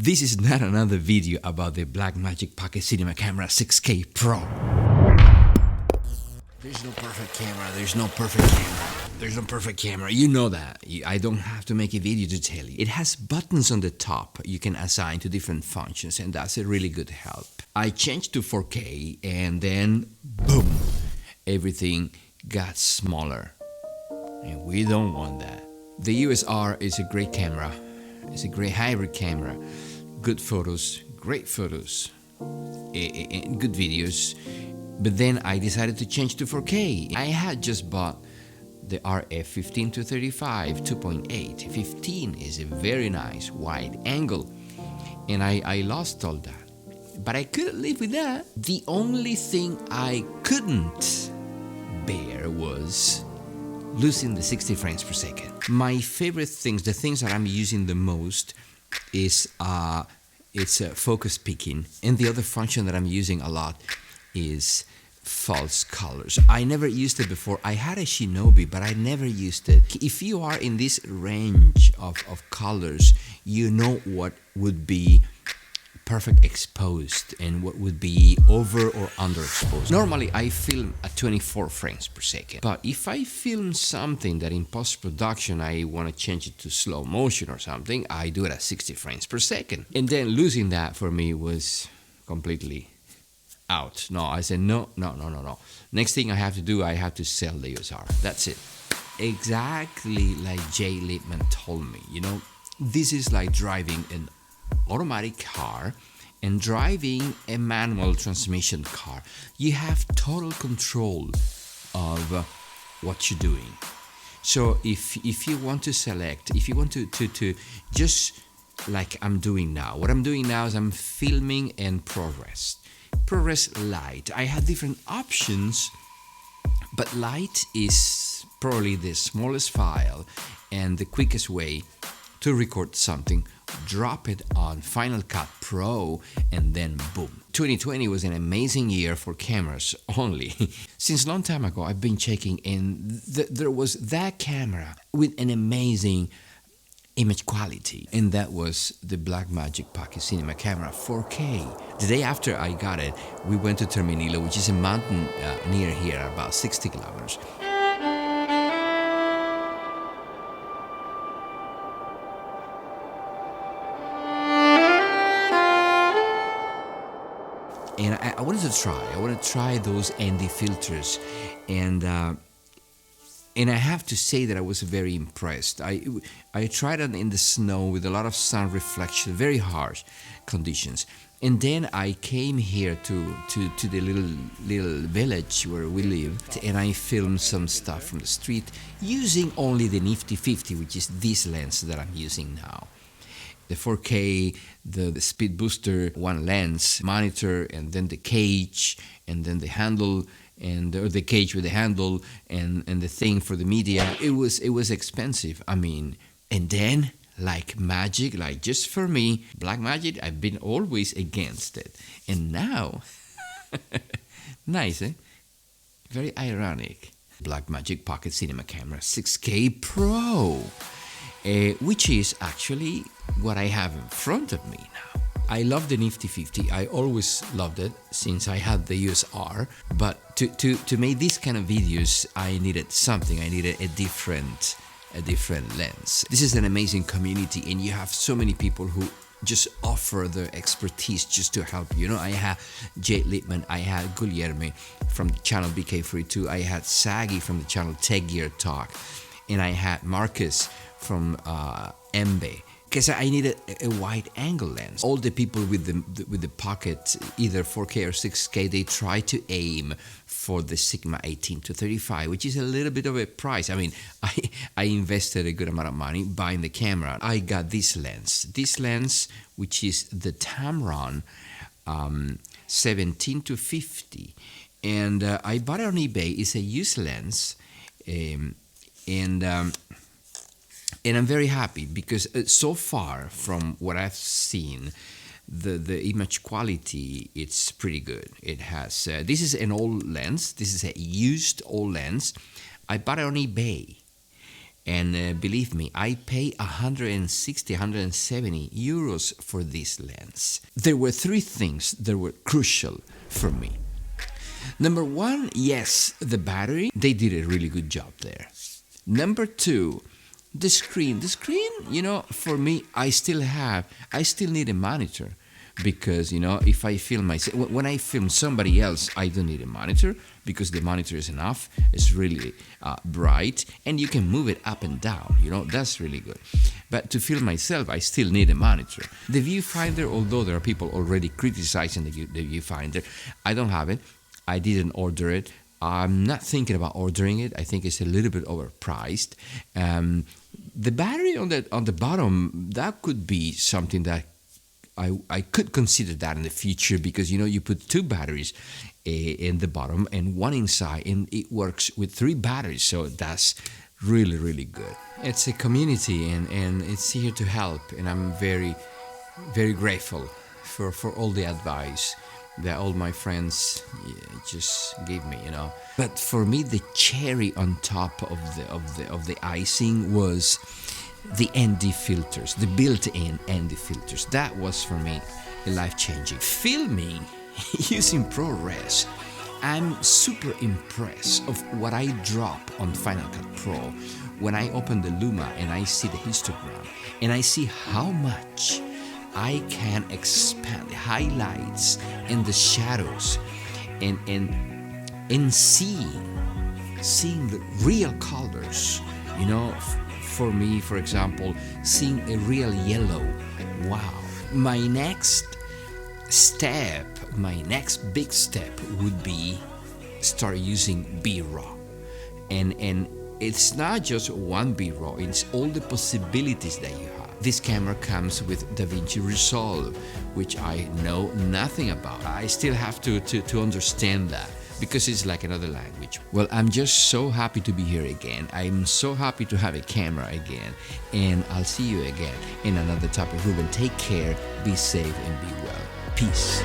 This is not another video about the Blackmagic Pocket Cinema Camera 6K Pro. There's no perfect camera, there's no perfect camera, there's no perfect camera, you know that. I don't have to make a video to tell you. It has buttons on the top you can assign to different functions, and that's a really good help. I changed to 4K and then boom, everything got smaller. And we don't want that. The USR is a great camera. It's a great hybrid camera. Good photos, great photos, and good videos. But then I decided to change to 4K. I had just bought the RF 15 to 35 2.8. 15 is a very nice wide angle. And I lost all that. But I couldn't live with that. The only thing I couldn't bear was losing the 60 frames per second. My favorite things, the things that I'm using the most is focus peaking, and the other function that I'm using a lot is false colors. I never used it before. I had a Shinobi, but I never used it. If you are in this range of colors, you know what would be perfect exposed and what would be over or underexposed. Normally I film at 24 frames per second, but if I film something that in post-production I want to change it to slow motion or something, I do it at 60 frames per second. And then losing that for me was completely out. No, I said no. Next thing I have to do, I have to sell the USR. That's it. Exactly like Jay Lippman told me, you know, this is like driving an automatic car and driving a manual transmission car. You have total control of what you're doing. So if you want to select, if you want to just like I'm doing now, what I'm doing now is I'm filming in ProRes Lite. I had different options, but Lite is probably the smallest file and the quickest way to record something. Drop it on Final Cut Pro and then boom. 2020 was an amazing year for cameras only. Since a long time ago I've been checking, and there was that camera with an amazing image quality, and that was the Blackmagic Pocket Cinema Camera 4K. The day after I got it, we went to Terminillo, which is a mountain near here, about 60 kilometers. And I wanted to try those ND filters, and I have to say that I was very impressed. I tried it in the snow with a lot of sun reflection, very harsh conditions. And then I came here to the little village where we lived, and I filmed some stuff from the street using only the Nifty 50, which is this lens that I'm using now. The 4K, the speed booster, one lens, monitor, and then the cage, and then the handle, and the cage with the handle, and the thing for the media. It was expensive. I mean, and then like magic, like just for me, Blackmagic, I've been always against it, and now, nice, eh? Very ironic. Blackmagic Pocket Cinema Camera 6K Pro. Which is actually what I have in front of me now. I love the Nifty 50. I always loved it since I had the USR. But to make these kind of videos, I needed something. I needed a different lens. This is an amazing community, and you have so many people who just offer their expertise just to help you. You know, I had Jay Lippman, I had Guilherme from the channel BK42, I had Sagi from the channel Tech Gear Talk, and I had Marcus from MB, because I needed a wide angle lens. All the people with the Pocket, either 4K or 6K, they try to aim for the Sigma 18 to 35, which is a little bit of a price. I mean, I invested a good amount of money buying the camera. I got this lens, which is the Tamron 17 to 50, and I bought it on eBay. It's a used lens, and I'm very happy because so far from what I've seen, the image quality, it's pretty good. It has, this is an old lens. This is a used old lens. I bought it on eBay. And believe me, I pay 160, 170 euros for this lens. There were three things that were crucial for me. Number one, yes, the battery. They did a really good job there. Number two, the screen. The screen, for me, I still need a monitor. Because, if I film myself, when I film somebody else, I don't need a monitor because the monitor is enough. It's really bright and you can move it up and down. That's really good. But to film myself, I still need a monitor. The viewfinder, although there are people already criticizing the viewfinder, I don't have it. I didn't order it. I'm not thinking about ordering it. I think it's a little bit overpriced. The battery on the bottom, that could be something that I could consider that in the future because, you put two batteries in the bottom and one inside, and it works with three batteries. So that's really, really good. It's a community and it's here to help. And I'm very, very grateful for all the advice that all my friends just gave me, But for me, the cherry on top of the icing was the ND filters, the built-in ND filters. That was for me life-changing. Filming using ProRes, I'm super impressed of what I drop on Final Cut Pro when I open the Luma and I see the histogram and I see how much I can expand the highlights and the shadows and seeing the real colors, For me, for example, seeing a real yellow, wow. My next big step would be start using B-RAW. And it's not just one B-RAW, it's all the possibilities that you have. This camera comes with DaVinci Resolve, which I know nothing about. I still have to understand that, because it's like another language. Well, I'm just so happy to be here again. I'm so happy to have a camera again. And I'll see you again in another topic. Ruben, take care, be safe, and be well. Peace.